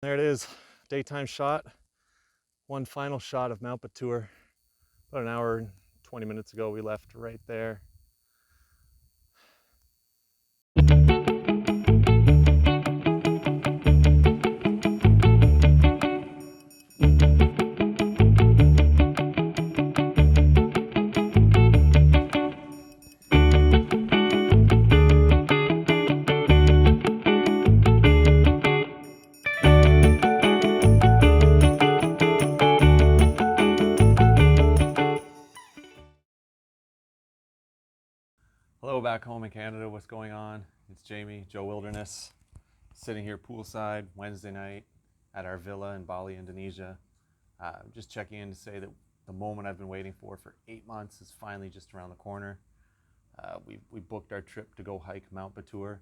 There it is, daytime shot. One final shot of Mt Batur. About an hour and 20 minutes ago, we left right there. Hello back home in Canada, what's going on? It's Jamie, Joe Wilderness, sitting here poolside Wednesday night at our villa in Bali, Indonesia. Just checking in to say that the moment I've been waiting for 8 months is finally just around the corner. We booked our trip to go hike Mt Batur,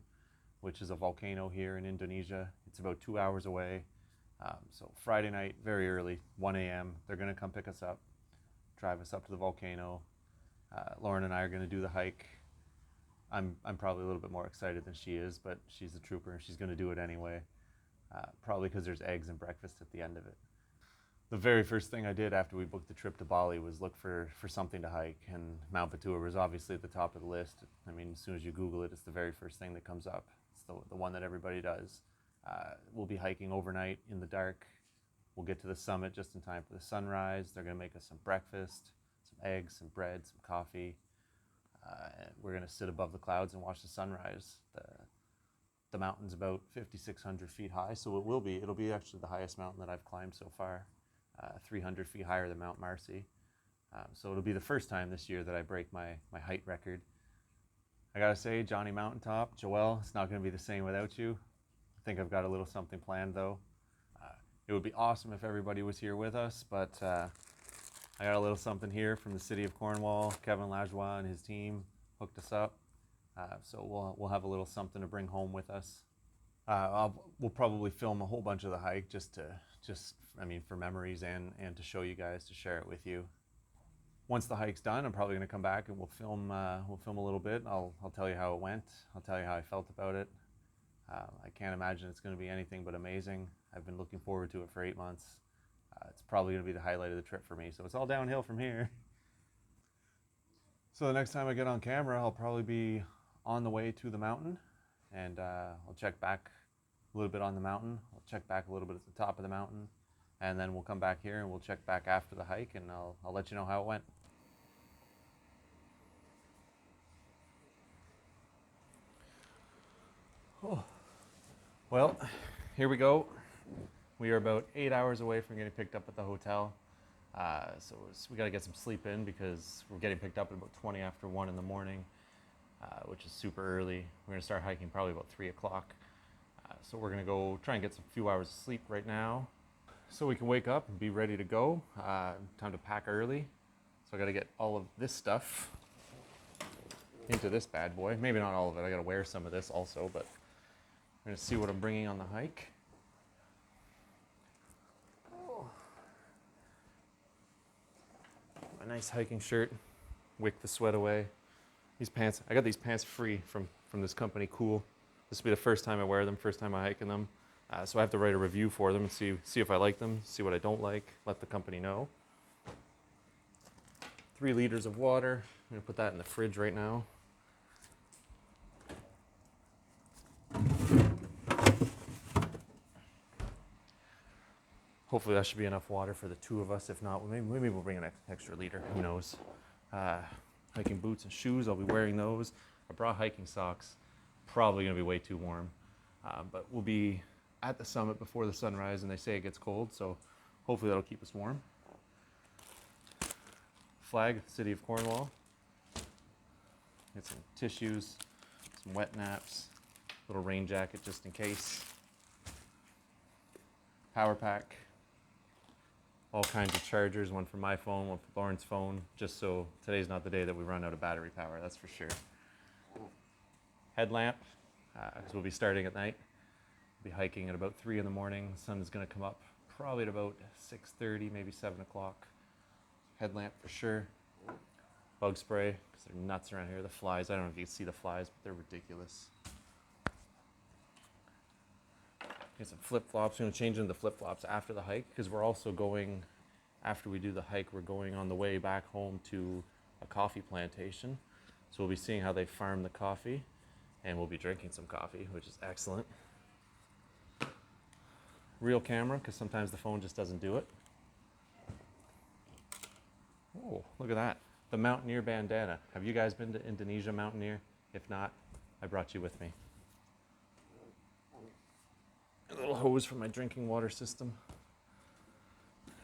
which is a volcano here in Indonesia. It's about 2 hours away. So Friday night, very early, 1 a.m., they're gonna come pick us up, drive us up to the volcano. Lauren and I are gonna do the hike. I'm probably a little bit more excited than she is, but she's a trooper and she's going to do it anyway. Probably because there's eggs and breakfast at the end of it. The very first thing I did after we booked the trip to Bali was look for something to hike, and Mt Batur was obviously at the top of the list. I mean, as soon as you Google it, it's the very first thing that comes up. It's the one that everybody does. We'll be hiking overnight in the dark. We'll get to the summit just in time for the sunrise. They're going to make us some breakfast, some eggs, some bread, some coffee. And we're going to sit above the clouds and watch the sunrise. The mountain's about 5,600 feet high, so it'll be actually the highest mountain that I've climbed so far, 300 feet higher than Mount Marcy. So it'll be the first time this year that I break my height record. I gotta say, Johnny Mountaintop, Joelle, it's not going to be the same without you. I think I've got a little something planned though. It would be awesome if everybody was here with us, but I got a little something here from the city of Cornwall. Kevin Lajoie and his team hooked us up. So we'll have a little something to bring home with us. We'll probably film a whole bunch of the hike just for memories and to show you guys, to share it with you. Once the hike's done, I'm probably going to come back and we'll film a little bit. I'll tell you how it went. I'll tell you how I felt about it. I can't imagine it's going to be anything but amazing. I've been looking forward to it for 8 months. It's probably going to be the highlight of the trip for me, so it's all downhill from here. So the next time I get on camera, I'll probably be on the way to the mountain, and I'll check back a little bit on the mountain. I'll check back a little bit at the top of the mountain, and then we'll come back here and we'll check back after the hike, and I'll let you know how it went. Oh. Well, here we go. We are about 8 hours away from getting picked up at the hotel. So we got to get some sleep in because we're getting picked up at about 20 after 1 in the morning, which is super early. We're going to start hiking probably about 3 o'clock. So we're going to go try and get some few hours of sleep right now so we can wake up and be ready to go. Time to pack early. So I got to get all of this stuff into this bad boy. Maybe not all of it. I got to wear some of this also, but we're going to see what I'm bringing on the hike. A nice hiking shirt, wick the sweat away. These pants, I got these pants free from this company, Cool. This will be the first time I wear them, first time I hike in them. So I have to write a review for them and see if I like them, see what I don't like, let the company know. 3 liters of water. I'm gonna put that in the fridge right now. Hopefully that should be enough water for the 2 of us. If not, maybe we'll bring an extra liter, who knows. Hiking boots and shoes, I'll be wearing those. I brought hiking socks, probably gonna be way too warm. But we'll be at the summit before the sunrise and they say it gets cold, so hopefully that'll keep us warm. Flag of the city of Cornwall. Get some tissues, some wet naps, little rain jacket just in case. Power pack. All kinds of chargers, one for my phone, one for Lauren's phone, just so today's not the day that we run out of battery power, that's for sure. Headlamp, because we'll be starting at night. We'll be hiking at about 3 in the morning. The sun is going to come up probably at about 6:30, maybe 7 o'clock. Headlamp for sure. Bug spray, because they're nuts around here. The flies, I don't know if you can see the flies, but they're ridiculous. Get some flip-flops. I'm gonna change into flip-flops after the hike because we're also going, after we do the hike, we're going on the way back home to a coffee plantation. So we'll be seeing how they farm the coffee, and we'll be drinking some coffee, which is excellent. Real camera, because sometimes the phone just doesn't do it. Oh, look at that. The Mountaineer bandana. Have you guys been to Indonesia, Mountaineer? If not, I brought you with me. A little hose for my drinking water system.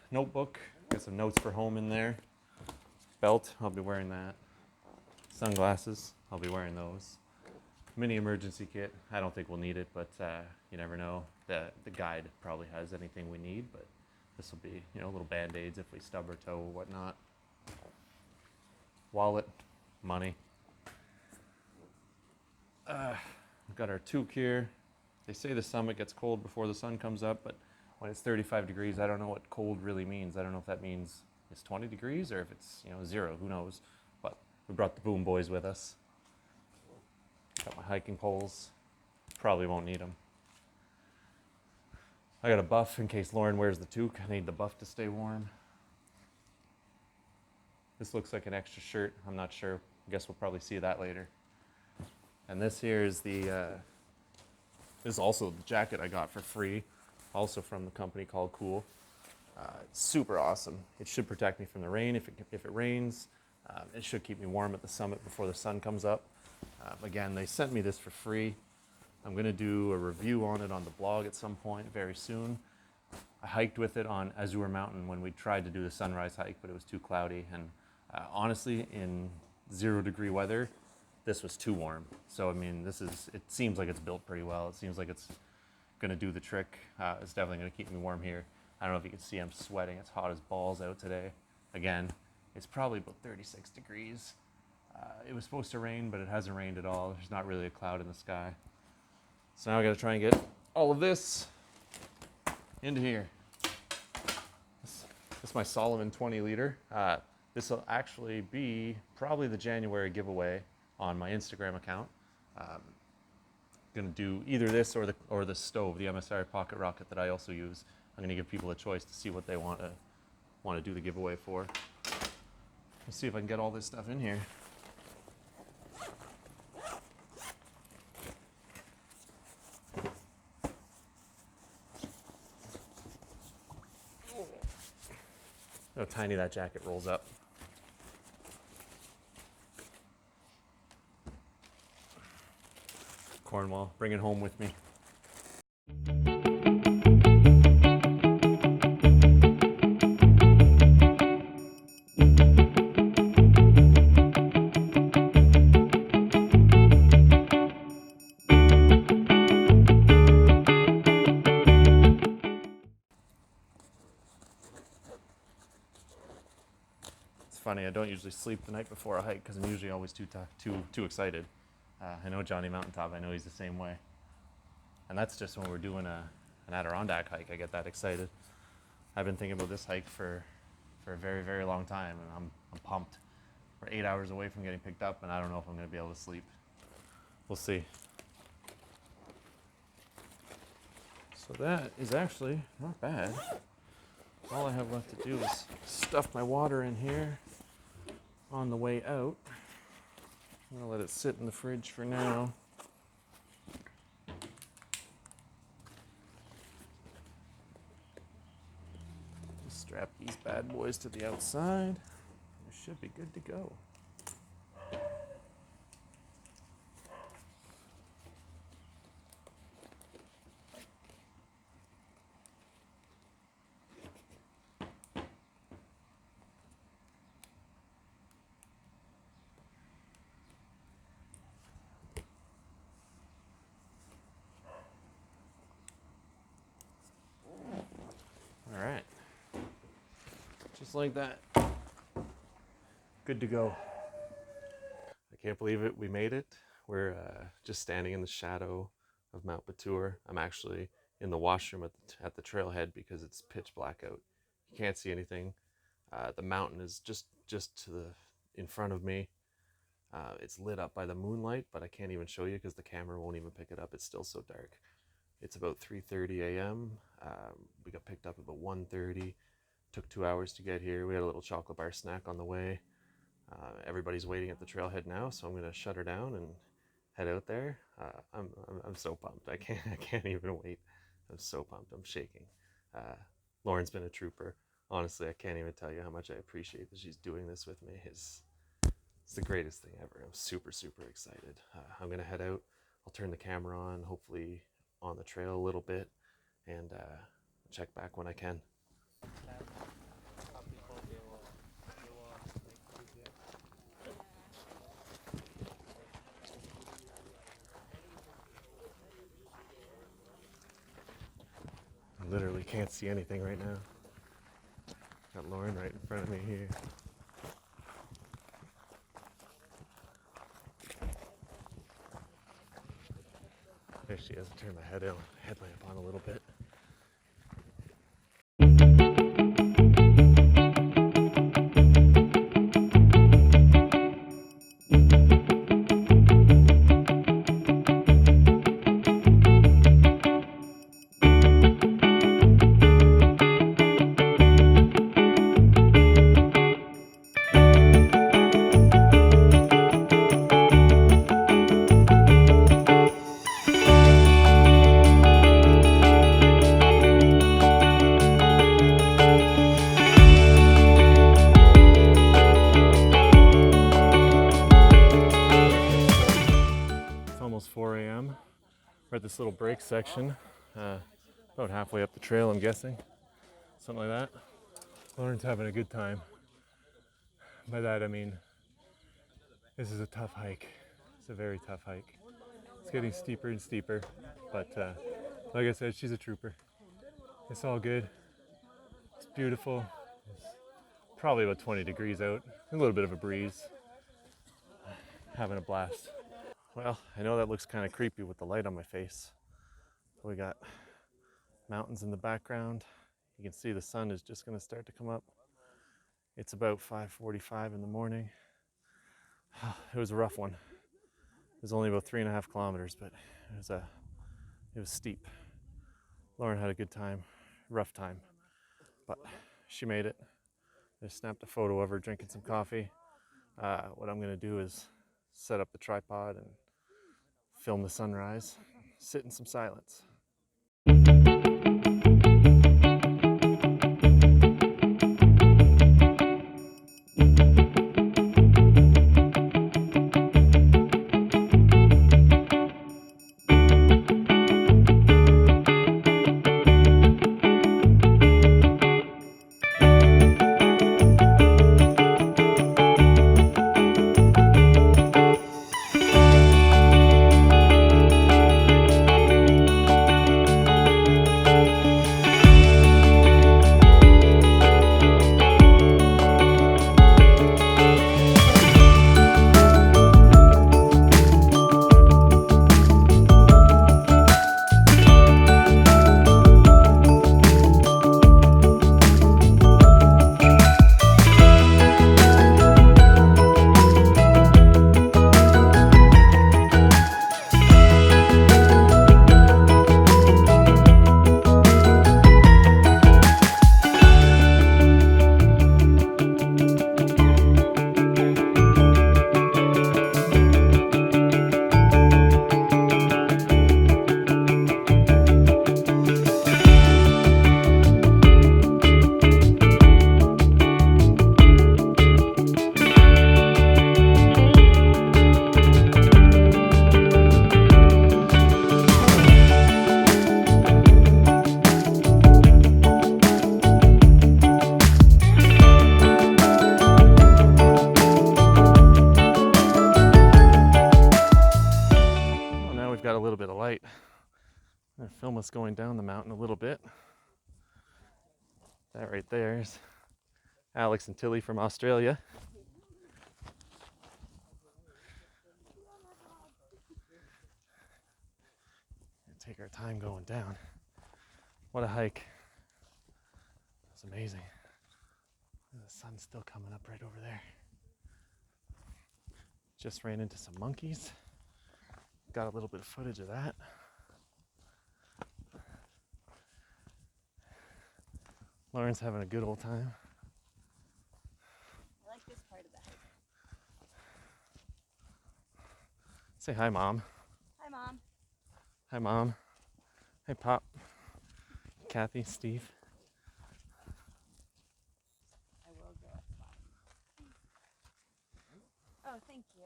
Notebook. Got some notes for home in there. Belt, I'll be wearing that. Sunglasses, I'll be wearing those. Mini emergency kit. I don't think we'll need it, but you never know. The guide probably has anything we need, but this will be, you know, little band-aids if we stub our toe or whatnot. Wallet, money. We've got our toque here. They say the summit gets cold before the sun comes up, but when it's 35 degrees, I don't know what cold really means. I don't know if that means it's 20 degrees or if it's, you know, 0, who knows. But we brought the boom boys with us. Got my hiking poles. Probably won't need them. I got a buff in case Lauren wears the toque. I need the buff to stay warm. This looks like an extra shirt. I'm not sure. I guess we'll probably see that later. And this here is this is also the jacket I got for free, also from the company called Cool. It's super awesome. It should protect me from the rain if it rains. It should keep me warm at the summit before the sun comes up. Again, they sent me this for free. I'm going to do a review on it on the blog at some point very soon. I hiked with it on Azure Mountain when we tried to do the sunrise hike, but it was too cloudy. And honestly, in 0-degree weather, this was too warm. So, I mean, it seems like it's built pretty well. It seems like it's going to do the trick. It's definitely going to keep me warm here. I don't know if you can see I'm sweating. It's hot as balls out today. Again, it's probably about 36 degrees. It was supposed to rain, but it hasn't rained at all. There's not really a cloud in the sky. So now I got to try and get all of this into here. This is my Solomon 20 liter. This will actually be probably the January giveaway on my Instagram account. Gonna do either this or the stove, the MSR Pocket Rocket that I also use. I'm gonna give people a choice to see what they want to do the giveaway for. Let's see if I can get all this stuff in here. Look how tiny that jacket rolls up. Cornwall, bring it home with me. Funny, I don't usually sleep the night before a hike because I'm usually always too excited. I know Johnny Mountaintop, I know he's the same way. And that's just when we're doing an Adirondack hike, I get that excited. I've been thinking about this hike for a very, very long time, and I'm pumped. We're 8 hours away from getting picked up, and I don't know if I'm going to be able to sleep. We'll see. So that is actually not bad. All I have left to do is stuff my water in here on the way out. I'm going to let it sit in the fridge for now. Just strap these bad boys to the outside. We should be good to go. All right, just like that, good to go. I can't believe it, we made it. We're just standing in the shadow of Mt Batur. I'm actually in the washroom at the trailhead because it's pitch black out. You can't see anything. The mountain is just in front of me. It's lit up by the moonlight, but I can't even show you because the camera won't even pick it up. It's still so dark. It's about 3:30 a.m. We got picked up about 1:30. Took 2 hours to get here. We had a little chocolate bar snack on the way. Everybody's waiting at the trailhead now, so I'm gonna shut her down and head out there. I'm so pumped. I can't even wait. I'm so pumped. I'm shaking. Lauren's been a trooper. Honestly, I can't even tell you how much I appreciate that she's doing this with me. It's the greatest thing ever. I'm super excited. I'm gonna head out. I'll turn the camera on, hopefully on the trail a little bit, and check back when I can. I literally can't see anything right now. Got Lauren right in front of me here. There she is. Turn my headlamp on a little bit. It's almost 4 a.m. We're at this little break section, about halfway up the trail, I'm guessing. Something like that. Lauren's having a good time. By that I mean, this is a tough hike. It's a very tough hike. It's getting steeper and steeper, but like I said, she's a trooper. It's all good. It's beautiful. It's probably about 20 degrees out. A little bit of a breeze. Having a blast. Well, I know that looks kind of creepy with the light on my face. We got mountains in the background. You can see the sun is just going to start to come up. It's about 5:45 in the morning. It was a rough one. It was only about 3.5 kilometers, but it was steep. Lauren had a good time, rough time, but she made it. I snapped a photo of her drinking some coffee. What I'm gonna do is set up the tripod and film the sunrise, sit in some silence. I'm gonna film us going down the mountain a little bit. That right there is Alex and Tilly from Australia. Take our time going down. What a hike. It's amazing. The sun's still coming up right over there. Just ran into some monkeys. Got a little bit of footage of that. Lauren's having a good old time. I like this part of the hike. Say hi, Mom. Hi, Mom. Hi, Mom. Hey, Pop. Kathy, Steve. I will go at the bottom. Oh, thank you.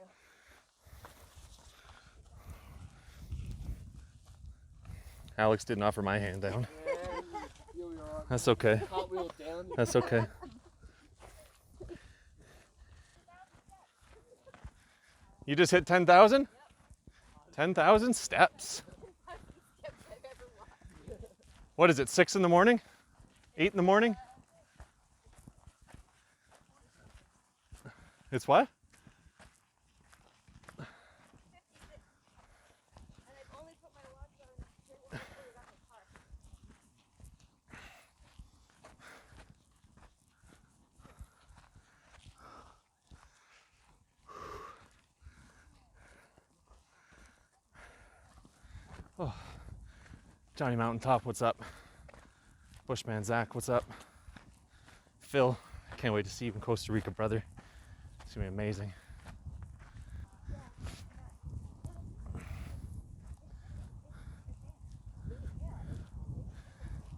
Alex didn't offer my hand down. That's okay. That's okay. You just hit 10,000? 10,000 steps. What is it, 6 in the morning? 8 in the morning? It's what? 56. And I've only put my watch on before we got in the car. Oh. Johnny Mountaintop, what's up? Bushman Zach, what's up? Phil, can't wait to see you in Costa Rica, brother. It's gonna be amazing.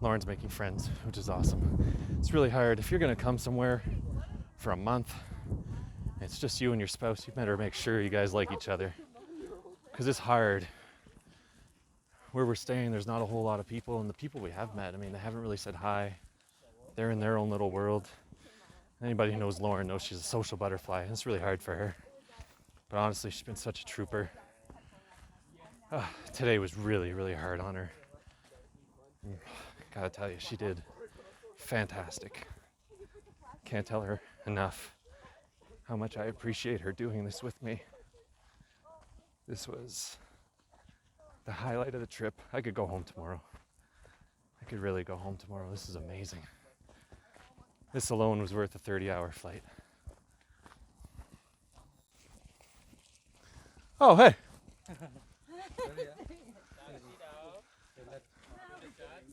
Lauren's making friends, which is awesome. It's really hard. If you're gonna come somewhere for a month, it's just you and your spouse, you better make sure you guys like each other. Because it's hard. Where we're staying, there's not a whole lot of people, and the people we have met, I mean, they haven't really said hi. They're in their own little world. Anybody who knows Lauren knows she's a social butterfly, and it's really hard for her. But honestly, she's been such a trooper. Today was really, really hard on her. Gotta tell you, she did fantastic. Can't tell her enough how much I appreciate her doing this with me. This was the highlight of the trip. I could go home tomorrow. I could really go home tomorrow. This is amazing. This alone was worth a 30-hour flight. Oh, hey.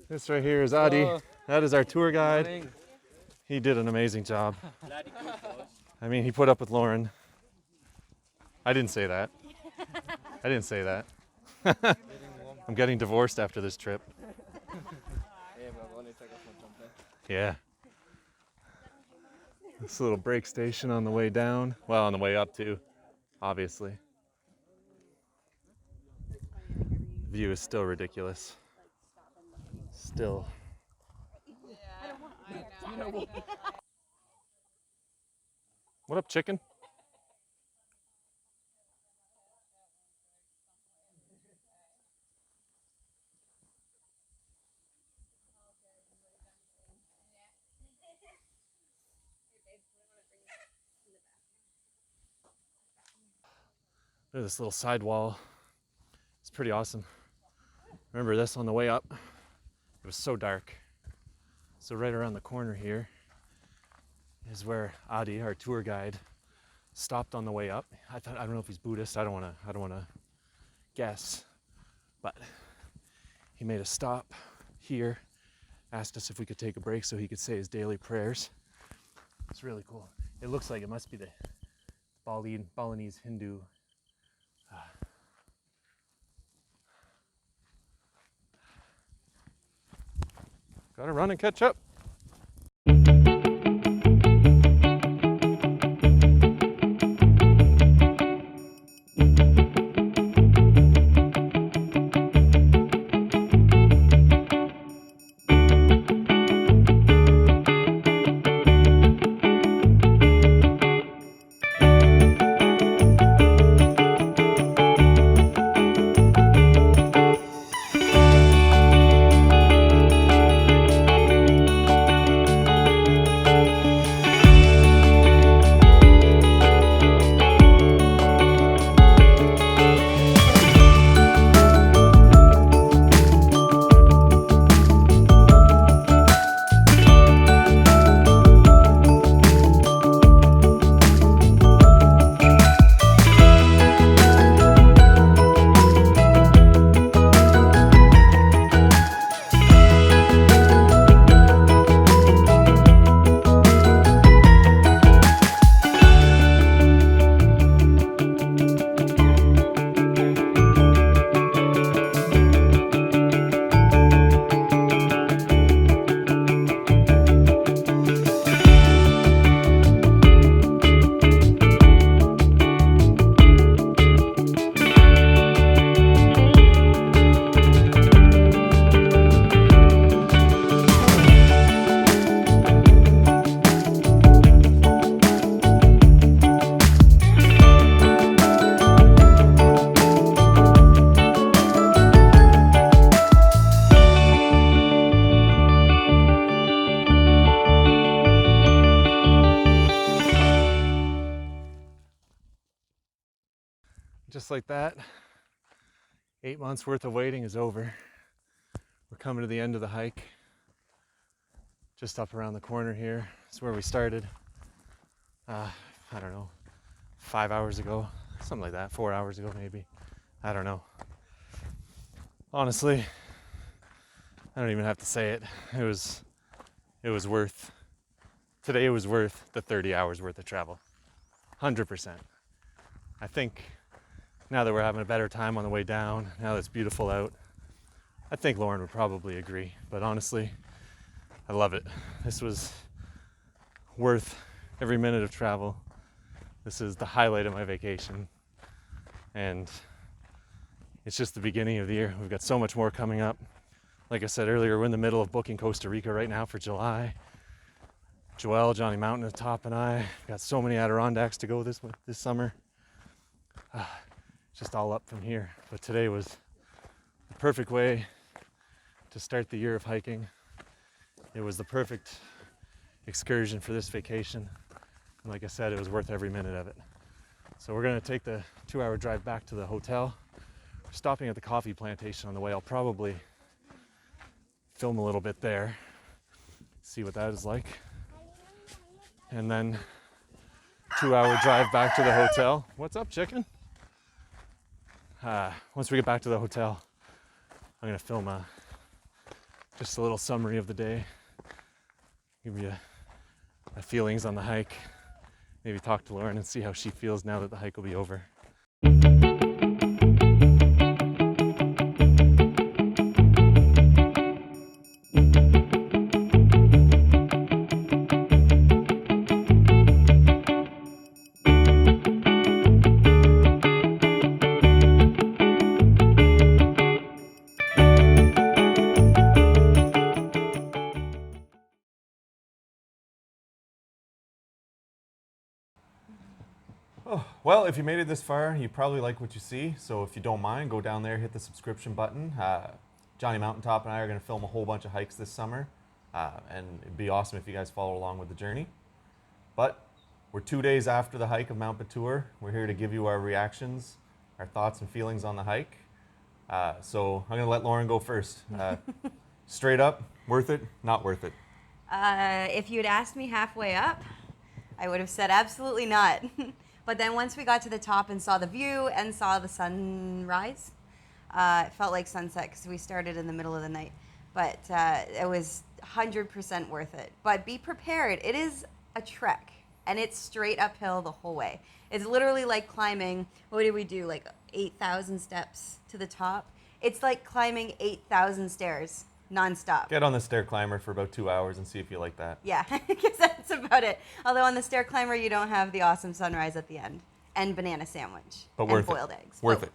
This right here is Adi. That is our tour guide. He did an amazing job. I mean, he put up with Lauren. I didn't say that. I didn't say that. I'm getting divorced after this trip. Yeah. This little break station on the way down. Well, on the way up too, obviously. The view is still ridiculous. Still. What up, chicken? There's this little side wall. It's pretty awesome. Remember this on the way up? It was so dark. So right around the corner here is where Adi, our tour guide, stopped on the way up. I don't know if he's Buddhist. I don't wanna guess, but he made a stop here, asked us if we could take a break so he could say his daily prayers. It's really cool. It looks like it must be the Balinese Hindu. Gotta run and catch up. just like that, 8 months worth of waiting is over. We're coming to the end of the hike. Just up around the corner here. It's where we started. I don't know, 5 hours ago, something like that, 4 hours ago maybe. I don't know. Honestly, I don't even have to say it. It was worth, today it was worth the 30 hours worth of travel. 100%. I think now that we're having a better time on the way down, now that it's beautiful out, I think Lauren would probably agree. But honestly, I love it. This was worth every minute of travel. This is the highlight of my vacation. And it's just the beginning of the year. We've got so much more coming up. Like I said earlier, we're in the middle of booking Costa Rica right now for July. Joel, Johnny Mountaintop, and I got so many Adirondacks to go this summer. Just all up from here. But today was the perfect way to start the year of hiking. It was the perfect excursion for this vacation. And like I said, it was worth every minute of it. So we're gonna take the 2-hour drive back to the hotel. We're stopping at the coffee plantation on the way. I'll probably film a little bit there, see what that is like. And then 2-hour drive back to the hotel. What's up, chicken? Once we get back to the hotel, I'm gonna film just a little summary of the day, give you my feelings on the hike, maybe talk to Lauren and see how she feels now that the hike will be over. Oh, well, if you made it this far, you probably like what you see. So if you don't mind, go down there, hit the subscription button. Johnny Mountaintop and I are going to film a whole bunch of hikes this summer. And it'd be awesome if you guys follow along with the journey. But we're 2 days after the hike of Mt Batur. We're here to give you our reactions, our thoughts and feelings on the hike. So I'm going to let Lauren go first. Straight up, worth it, not worth it? If you had asked me halfway up, I would have said absolutely not. But then once we got to the top and saw the view and saw the sunrise, it felt like sunset because we started in the middle of the night. But it was 100% worth it. But be prepared. It is a trek, and it's straight uphill the whole way. It's literally like climbing, what did we do, like 8,000 steps to the top? It's like climbing 8,000 stairs nonstop. Get on the stair climber for about 2 hours and see if you like that. Yeah, because that's about it. Although on the stair climber, you don't have the awesome sunrise at the end and banana sandwich But and worth boiled it. eggs. Worth it.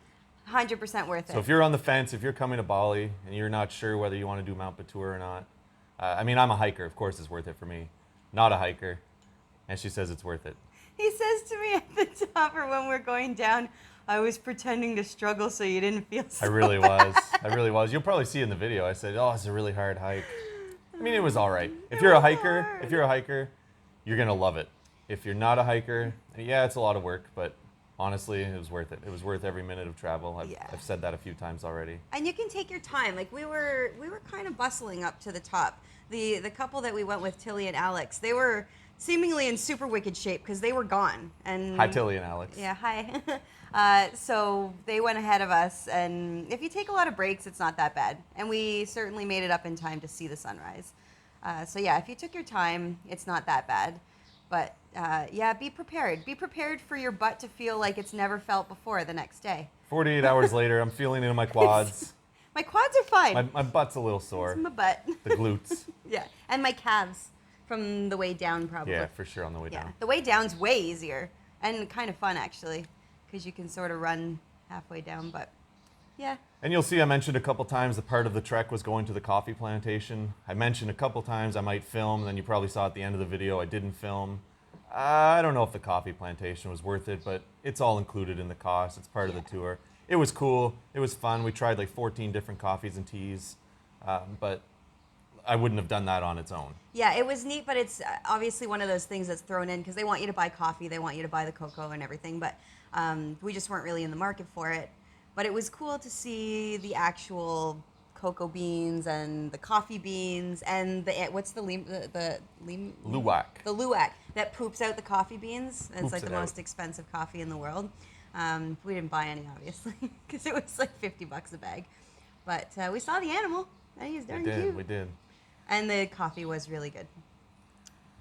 100% worth it. So if you're on the fence, if you're coming to Bali and you're not sure whether you want to do Mt Batur or not, I mean, I'm a hiker. Of course it's worth it for me. Not a hiker. And she says it's worth it. He says to me at the top, or when we're going down, I was pretending to struggle so you didn't feel so I really bad. was. I really was. You'll probably see in the video. I said, "Oh, it's a really hard hike." I mean, it was all right. If you're a hiker, you're gonna love it. If you're not a hiker, yeah, it's a lot of work, but honestly, it was worth it. It was worth every minute of travel. I've said that a few times already. And you can take your time. Like we were kind of bustling up to the top. The couple that we went with, Tilly and Alex, they were seemingly in super wicked shape because they were gone. And Hi, Tilly and Alex. Yeah, hi. So they went ahead of us, and if you take a lot of breaks, it's not that bad. And we certainly made it up in time to see the sunrise. So yeah, if you took your time, it's not that bad. But yeah, be prepared. Be prepared for your butt to feel like it's never felt before the next day. 48 hours later, I'm feeling it in my quads. My quads are fine. My butt's a little sore. It's my butt. The glutes. Yeah, and my calves from the way down probably. Yeah, for sure on the way Yeah, down. the way down's way easier and kind of fun actually, because you can sort of run halfway down. But yeah. And you'll see I mentioned a couple times the part of the trek was going to the coffee plantation. I mentioned a couple times I might film, and then you probably saw at the end of the video I didn't film. I don't know if the coffee plantation was worth it, but it's all included in the cost. It's part of the tour. It was cool. It was fun. We tried like 14 different coffees and teas, but I wouldn't have done that on its own. Yeah, it was neat, but it's obviously one of those things that's thrown in because they want you to buy coffee, they want you to buy the cocoa and everything. But We just weren't really in the market for it. But it was cool to see the actual cocoa beans and the coffee beans and what's the Luwak. the luwak that poops out the coffee beans. It's Poops like the it out. most expensive coffee in the world. We didn't buy any, obviously, because it was like $50 a bag. But we saw the animal. And he was darn cute. We did. And the coffee was really good.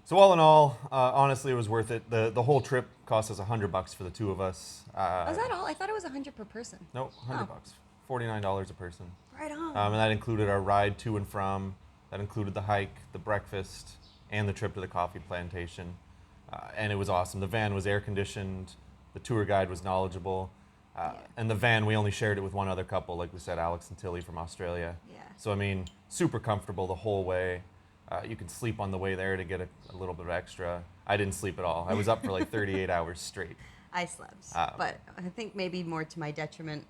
So all in all, honestly, it was worth it. The whole trip cost us $100 for the two of us. Was that all? I thought it was $100 per person. No, $100. $49 a person. Right on. And that included our ride to and from. That included the hike, the breakfast, and the trip to the coffee plantation. And it was awesome. The van was air conditioned. The tour guide was knowledgeable. And the van, we only shared it with one other couple, like we said, Alex and Tilly from Australia. Yeah. So, I mean, super comfortable the whole way. You could sleep on the way there to get a little bit of extra. I didn't sleep at all. I was up for like 38 hours straight. I slept, but I think maybe more to my detriment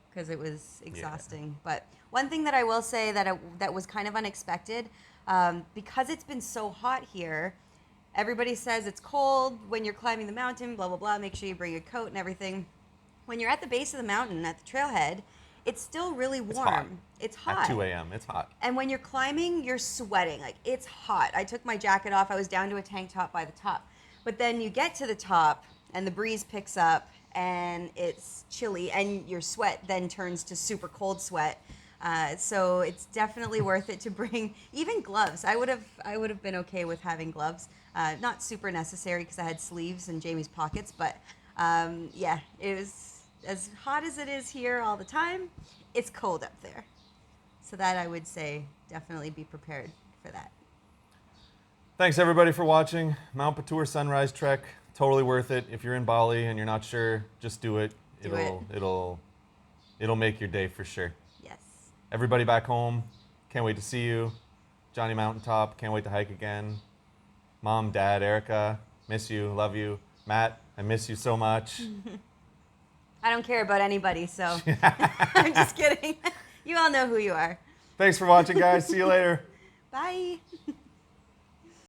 because it was exhausting. But one thing that I will say that was kind of unexpected, because it's been so hot here, everybody says it's cold when you're climbing the mountain, blah, blah, blah. Make sure you bring a coat and everything. When you're at the base of the mountain, at the trailhead, it's still really warm. It's hot. At 2 a.m., it's hot. And when you're climbing, you're sweating. Like, it's hot. I took my jacket off. I was down to a tank top by the top. But then you get to the top, and the breeze picks up, and it's chilly, and your sweat then turns to super cold sweat. So it's definitely worth it to bring even gloves. I would have been okay with having gloves. Not super necessary because I had sleeves in Jamie's pockets, but yeah, it was as hot as it is here all the time. It's cold up there. So that I would say definitely be prepared for that. Thanks everybody for watching. Mt Batur Sunrise Trek, totally worth it. If you're in Bali and you're not sure, just do it. It'll make your day for sure. Yes. Everybody back home, can't wait to see you. Johnny Mountaintop, can't wait to hike again. Mom, Dad, Erica, miss you, love you. Matt, I miss you so much. I don't care about anybody, so I'm just kidding. You all know who you are. Thanks for watching, guys. See you later. Bye.